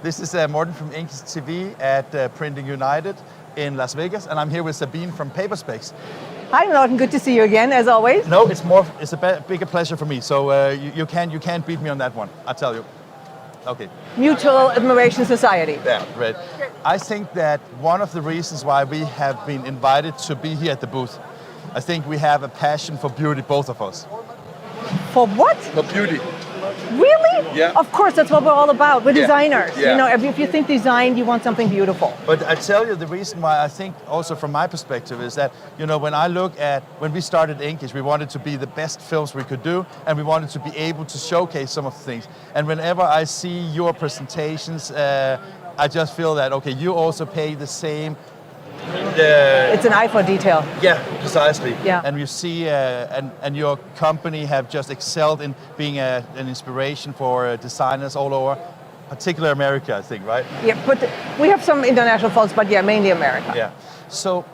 This is Morten from INKISH TV at Printing United in Las Vegas, and I'm here with Sabine from PaperSpecs. Hi Morten, good to see you again, as always. No, it's a bigger pleasure for me, so you can't beat me on that one, I tell you. Okay. Mutual Admiration Society. Yeah, right. I think that one of the reasons why we have been invited to be here at the booth, I think we have a passion for beauty, both of us. For what? For beauty. Really? Yeah. Of course, that's what we're all about. We're designers. Yeah. You know, if you think design, you want something beautiful. But I tell you, the reason why I think also from my perspective is that, you know, when we started INKISH, we wanted to be the best films we could do, and we wanted to be able to showcase some of the things. And whenever I see your presentations, I just feel that, okay, you also pay the same. It's an eye for detail. Yeah, precisely. Yeah. And you see, and your company have just excelled in being an inspiration for designers all over, particularly America, I think, right? Yeah, but we have some international folks, but yeah, mainly America. Yeah. So,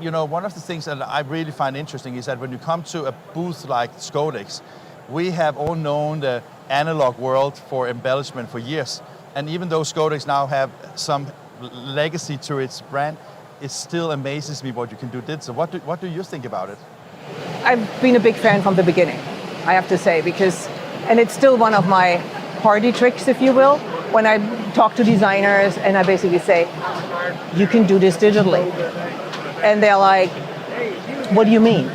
you know, one of the things that I really find interesting is that when you come to a booth like Scodicx, we have all known the analog world for embellishment for years. And even though Scodicx now have some legacy to its brand, it still amazes me what you can do digital. What do you think about it? I've been a big fan from the beginning, I have to say, and it's still one of my party tricks, if you will, when I talk to designers and I basically say, you can do this digitally. And they're like, what do you mean?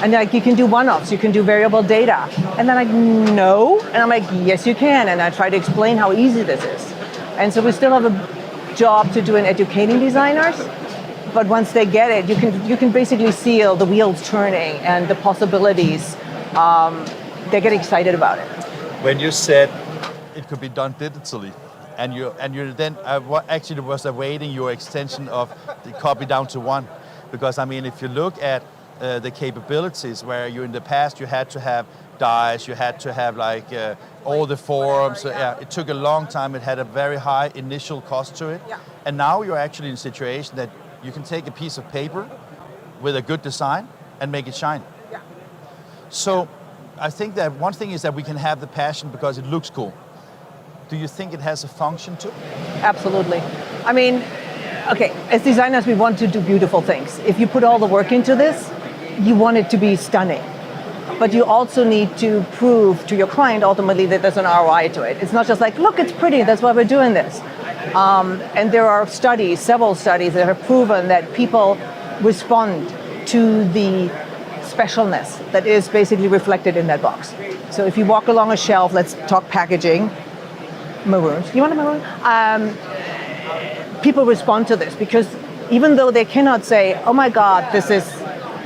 And they're like, you can do one-offs, you can do variable data. And they're like, no. And I'm like, yes, you can. And I try to explain how easy this is. And so we still have a job to do in educating designers. But once they get it, you can basically see the wheels turning and the possibilities. They get excited about it. When you said it could be done digitally, and you then actually was awaiting your extension of the copy down to one, because I mean, if you look at the capabilities where in the past you had to have dies, you had to have like all the forms. Yeah, it took a long time. It had a very high initial cost to it, and now you're actually in a situation that you can take a piece of paper with a good design and make it shine. Yeah. So I think that one thing is that we can have the passion because it looks cool. Do you think it has a function too? Absolutely. I mean, okay, as designers, we want to do beautiful things. If you put all the work into this, you want it to be stunning. But you also need to prove to your client ultimately that there's an ROI to it. It's not just like, look, it's pretty, that's why we're doing this. And there are several studies that have proven that people respond to the specialness that is basically reflected in that box. So if you walk along a shelf, let's talk packaging, maroons. You want a maroon? People respond to this because even though they cannot say, oh my God,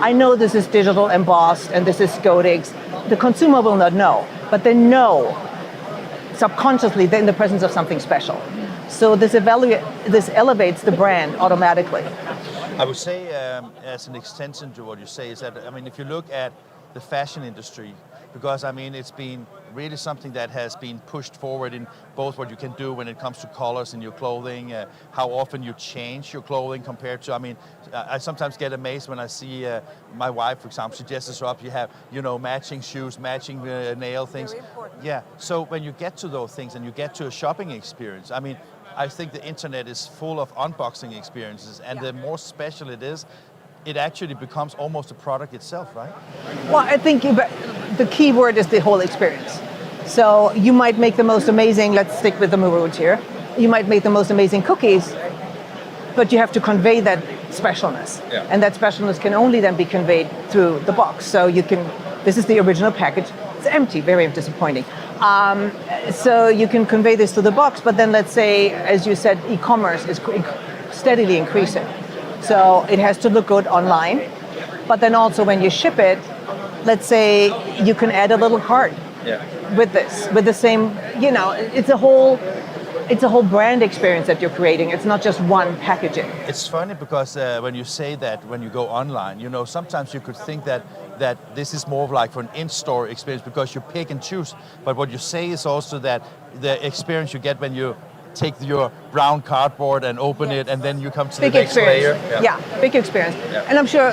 I know this is digital embossed and this is Scodicx, the consumer will not know, but they know subconsciously they're in the presence of something special. So this elevates the brand automatically. I would say, as an extension to what you say, is that, I mean, if you look at the fashion industry, because I mean, it's been really something that has been pushed forward in both what you can do when it comes to colors in your clothing, how often you change your clothing compared to, I mean, I sometimes get amazed when I see my wife, for example, she dresses up, you have, you know, matching shoes, matching nail things. Very important. Yeah, so when you get to those things and you get to a shopping experience, I mean, I think the internet is full of unboxing experiences, and the more special it is, it actually becomes almost a product itself, right? Well, I think the key word is the whole experience. So you might make the most amazing, let's stick with the maroons here, you might make the most amazing cookies, but you have to convey that specialness. Yeah. And that specialness can only then be conveyed through the box. So this is the original package, it's empty, very disappointing. So you can convey this to the box, but then let's say, as you said, e-commerce is steadily increasing. So it has to look good online, but then also when you ship it, let's say you can add a little card with the same, you know, it's a whole brand experience that you're creating. It's not just one packaging. It's funny because when you say that, when you go online, you know, sometimes you could think that this is more of like for an in-store experience because you pick and choose. But what you say is also that the experience you get when you take your brown cardboard and open it, and then you come to big the next layer. Yeah, big experience. Yeah. And I'm sure,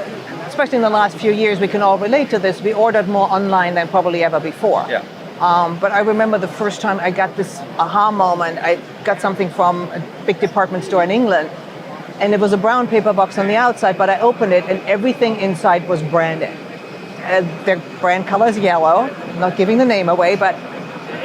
especially in the last few years, we can all relate to this. We ordered more online than probably ever before. Yeah. But I remember the first time I got this aha moment. I got something from a big department store in England, and it was a brown paper box on the outside, but I opened it and everything inside was branded. Their brand color is yellow, not giving the name away, but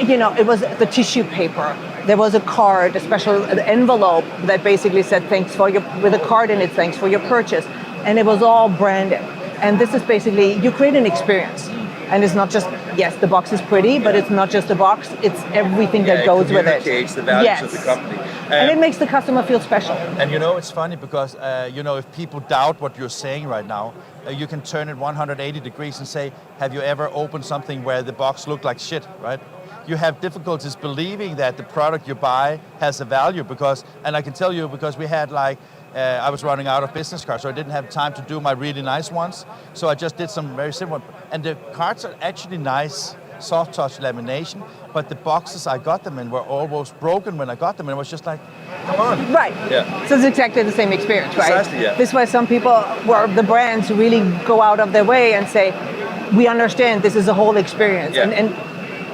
you know, it was the tissue paper. There was a card, a special envelope that basically said thanks for your, with a card in it, thanks for your purchase. And it was all branded. And this is basically, you create an experience. And it's not just, yes, the box is pretty, but it's not just a box, it's everything that goes with it. It communicates the values of the company. And it makes the customer feel special. And you know, it's funny because, you know, if people doubt what you're saying right now, you can turn it 180 degrees and say, have you ever opened something where the box looked like shit, right? You have difficulties believing that the product you buy has a value because, and I can tell you because we had like, I was running out of business cards, so I didn't have time to do my really nice ones. So I just did some very simple ones. And the cards are actually nice, soft touch lamination, but the boxes I got them in were almost broken when I got them, and it was just like, come on. Right. Yeah. So it's exactly the same experience, right? Precisely, yeah. This is why some people, where the brands really go out of their way and say, we understand this is a whole experience, Yeah. and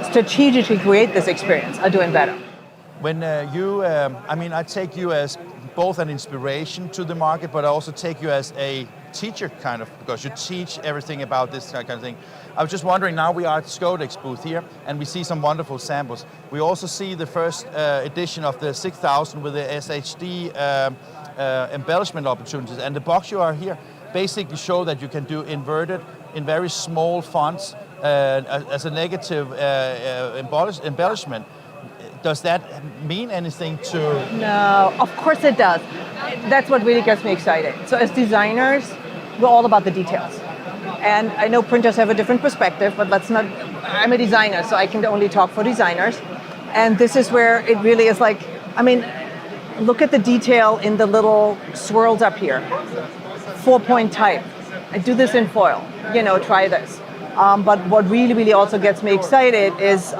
strategically create this experience are doing better. When I mean, I take you as both an inspiration to the market, but I also take you as a teacher, kind of, because you teach everything about this kind of thing. I was just wondering, now we are at Scodicx booth here, and we see some wonderful samples. We also see the first edition of the 6000 with the SHD embellishment opportunities, and the box you are here basically show that you can do inverted in very small fonts as a negative embellishment. Does that mean anything to... No, of course it does. That's what really gets me excited. So as designers, we're all about the details. And I know printers have a different perspective, but let's not, I'm a designer, so I can only talk for designers. And this is where it really is like, I mean, look at the detail in the little swirls up here. 4-point type. I do this in foil, you know, try this. But what really, really also gets me excited is,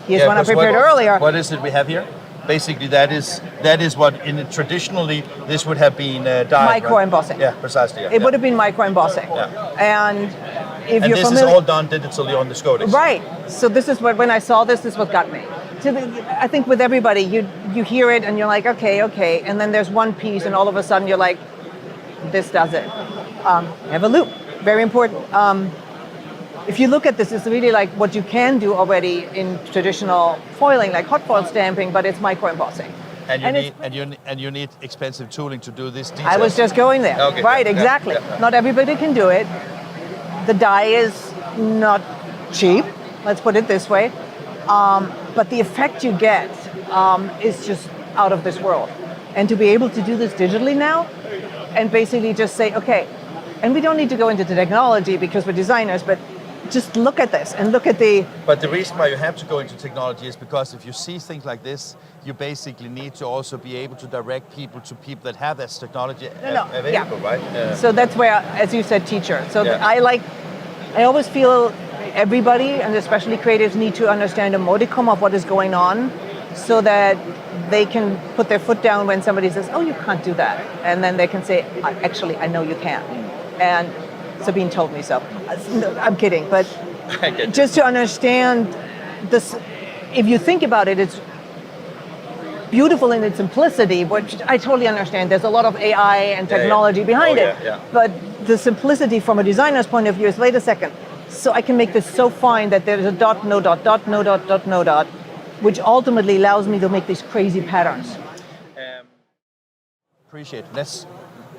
here's one I prepared earlier. What is it we have here? Basically, that is what traditionally this would have been dyed. Micro-embossing. Right? Yeah, precisely. Yeah, it would have been micro-embossing. Yeah. And if you're this familiar, is all done digitally on the Scodicx. Right. So this is what, when I saw this is what got me. So I think with everybody, you hear it and you're like, okay, and then there's one piece, and all of a sudden you're like, this does it. Have a loop. Very important. If you look at this, it's really like what you can do already in traditional foiling, like hot foil stamping, but it's micro-embossing. And you need expensive tooling to do this detail. I was just going there. Okay. Right, exactly. Yeah. Not everybody can do it. The dye is not cheap, let's put it this way. But the effect you get is just out of this world. And to be able to do this digitally now, and basically just say, okay, and we don't need to go into the technology because we're designers, but just look at this and look at the... But the reason why you have to go into technology is because if you see things like this, you basically need to also be able to direct people to people that have this technology available, right? Yeah. So that's where, as you said, teacher. So Yeah. I always feel everybody, and especially creatives, need to understand a modicum of what is going on so that they can put their foot down when somebody says, oh, you can't do that. And then they can say, actually, I know you can. And Sabine told me so. I'm kidding, but just to understand this, if you think about it, it's beautiful in its simplicity, which I totally understand. There's a lot of AI and technology behind it. Yeah. But the simplicity from a designer's point of view is, wait a second, so I can make this so fine that there's a dot, no dot, dot, no dot, dot, no dot, which ultimately allows me to make these crazy patterns. Appreciate it.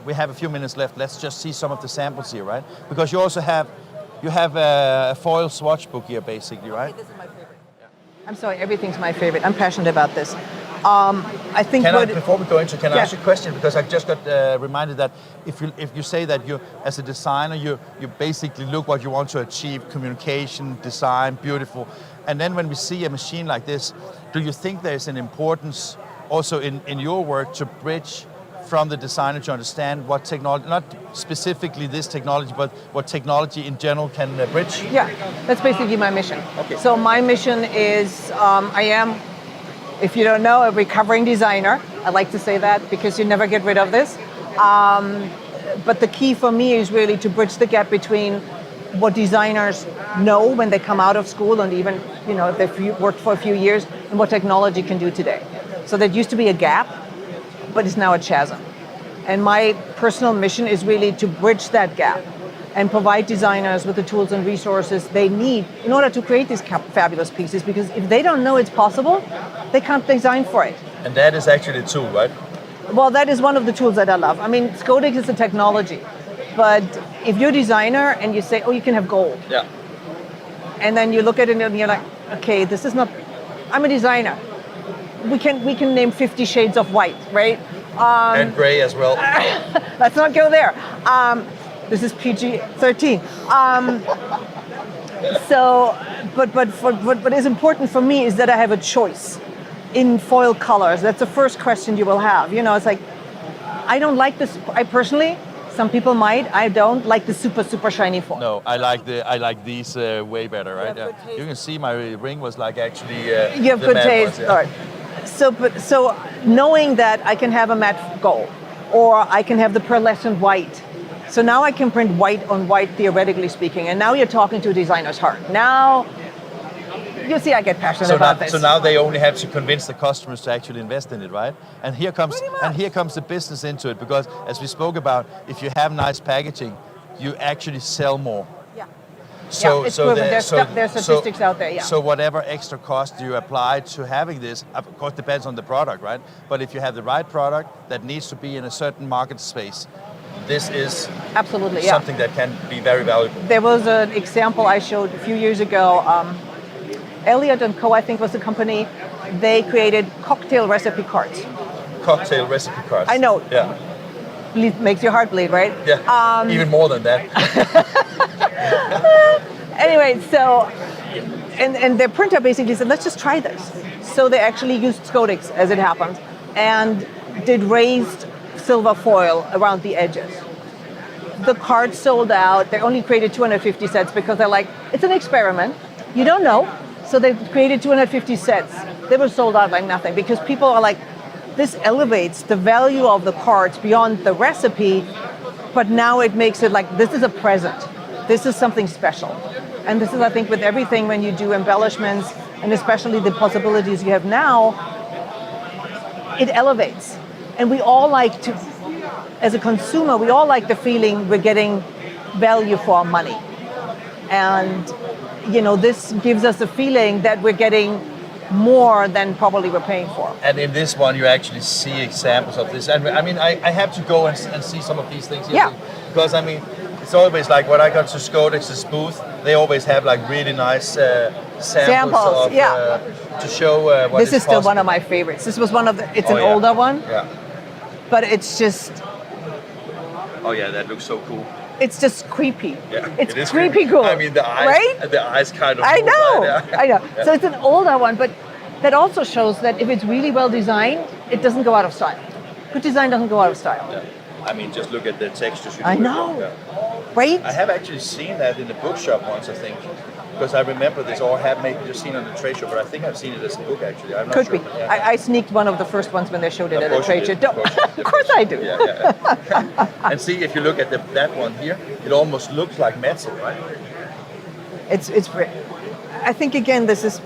We have a few minutes left. Let's just see some of the samples here, right? Because you also have a foil swatch book here, basically, right? Okay, this is my favorite. Yeah. I'm sorry, everything's my favorite. I'm passionate about this. I think before we go into, can I ask you a question? Because I just got reminded that if you say that you, as a designer, you basically look what you want to achieve, communication, design, beautiful, and then when we see a machine like this, do you think there's an importance also in your work to bridge from the designer to understand what technology, not specifically this technology, but what technology in general can bridge? Yeah, that's basically my mission. Okay. So my mission is, I am, if you don't know, a recovering designer. I like to say that because you never get rid of this. But the key for me is really to bridge the gap between what designers know when they come out of school, and even if they've worked for a few years, and what technology can do today. So there used to be a gap, but it's now a chasm. And my personal mission is really to bridge that gap and provide designers with the tools and resources they need in order to create these fabulous pieces, because if they don't know it's possible, they can't design for it. And that is actually a tool, right? Well, that is one of the tools that I love. I mean, Scodix is a technology, but if you're a designer and you say, oh, you can have gold. Yeah. And then you look at it and you're like, okay, this is not, I'm a designer. We can name 50 shades of white, right? And gray as well. Let's not go there. This is PG-13. What is important for me is that I have a choice in foil colors. That's the first question you will have. It's like, I don't like this. I personally, some people might. I don't like the super shiny foil. No, I like these way better, right? Yeah. You can see my ring was like actually. You have good taste. Yeah. All right. So knowing that I can have a matte gold, or I can have the pearlescent white. So now I can print white on white, theoretically speaking. And now you're talking to a designer's heart. Now, you see, I get passionate about this. So now they only have to convince the customers to actually invest in it, right? And here comes the business into it, because as we spoke about, if you have nice packaging, you actually sell more. Yeah. So, it's so proven. There's statistics out there. Yeah. So whatever extra cost you apply to having this, of course, depends on the product, right? But if you have the right product that needs to be in a certain market space, this is absolutely something that can be very valuable. There was an example I showed a few years ago. Elliott & Co, I think was the company. They created cocktail recipe cards. Cocktail recipe cards. I know. Yeah. Makes your heart bleed, right? Yeah. Even more than that. Anyway, so and their printer basically said, let's just try this. So they actually used Scodix, as it happened, and did raised silver foil around the edges. The card sold out. They only created 250 sets because they're like, it's an experiment. You don't know. So they created 250 sets. They were sold out like nothing, because people are like, this elevates the value of the cards beyond the recipe, but now it makes it like, this is a present. This is something special. And this is, I think, with everything when you do embellishments, and especially the possibilities you have now, it elevates. And we all like to, as a consumer, we all like the feeling we're getting value for our money. And, this gives us a feeling that we're getting more than probably we're paying for. And in this one, you actually see examples of this. And I mean, I have to go and see some of these things here. Yeah. Because, I mean, it's always like when I got to Scodix's booth, they always have like really nice samples of, to show what this is still possible. one of my favorites. This was one of the, it's an older one. Yeah. But it's just... Oh yeah, that looks so cool. It's just creepy. Yeah, it's creepy cool. I mean, the eyes, right? The eyes kind of. I know, right? Yeah. I know. Yeah. So it's an older one, but that also shows that if it's really well designed, it doesn't go out of style. Good design doesn't go out of style. Yeah. I mean, just look at the textures. I know, right? I have actually seen that in the bookshop once, I think, because I remember this, or have maybe just seen it on the trade show, but I think I've seen it as a book actually. I'm not Could sure, be. Yeah. I sneaked one of the first ones when they showed it at a trade show. Of course I do. Yeah. And see, if you look at that one here, it almost looks like metal, right? It's. I think again, this is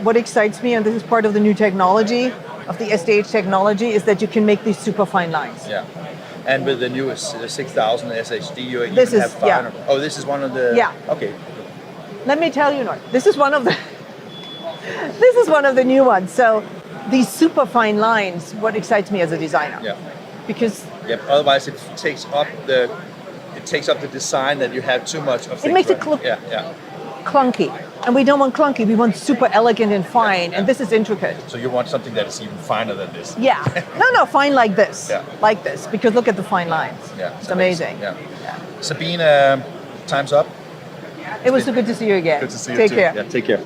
what excites me, and this is part of the new technology of the SDH technology, is that you can make these super fine lines. Yeah. And with the newest 6000 SHD, you even this have 500. Yeah. Oh, this is one of the. Yeah. Okay. Let me tell you, Nort, this is one of the. This is one of the new ones. So these super fine lines, what excites me as a designer. Yeah. Because. Yeah. Otherwise, it takes up the design that you have too much of things. It makes it look. Yeah. Clunky. And we don't want clunky, we want super elegant and fine, and this is intricate. So you want something that is even finer than this? Yeah. No, fine like this. Yeah. Like this, because look at the fine lines. Yeah. It's amazing. Yeah. Sabine, time's up. It was so good to see you again. Good to see you Take too. care. Yeah, take care.